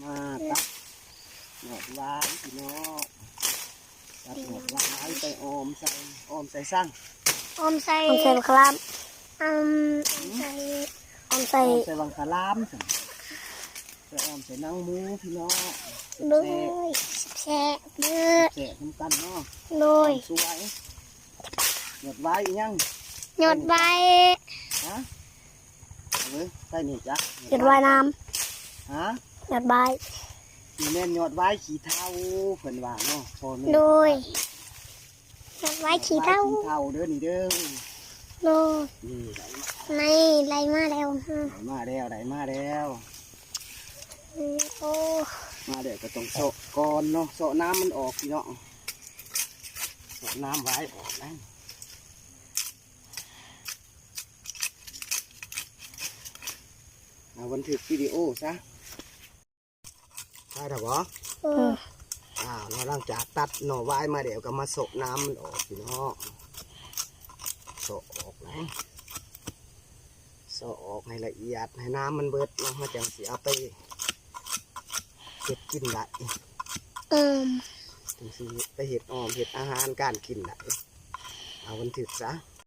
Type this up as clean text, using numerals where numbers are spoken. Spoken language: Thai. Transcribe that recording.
มาตัดหนอดว้ายพี่น้องตัดหนอดว้ายไปออมใส่สั่ง ออมใส่ ออมใส่มะขาม ออมใส่ ออม อ ใส่ อมใส่วังคารามสั่งใส่ออมใส่นางหมูพี่น้อง โดยแช่เลือด แสะทำกันเนาะ โดย สวยหนอดว้ายอีกยัง หยดใบ ฮะเว้ยใส่นี่จ้ะ หยดว่ายน้ ฮะ ำหยดใบ นี่แม่นหยอดว้ายขี้เท้าเพิ่นว่าเนาะพ่อแม่ โดยหยดใบขี้เท่า ขี้เท้าเด้อนี่เด้อ โดย นี่ ในไรมาแล้ว ได้มาแล้วได้มาแล้ว โอ้ มาเดี๋ยวก็ต้องโซะก่อนเนาะโซะน้ำมันออกพี่เนาะโซะน้ำไว้ออกนะเอาบันทึกวิดีโอซะได้หรอวะ เออ เราหลังจากตัดหน่อไว้มาเดี๋ยวก็มาโซะน้ำมันออกพี่เนาะโซะออกนะโซะออกให้ละเอียดให้น้ำมันเบิดเนาะมาจังสีเอาไปเก็บกินได้ เออ ถึงสิไปเห็ดออมเห็ดอาหารการกินได้เอาบันทึกซะ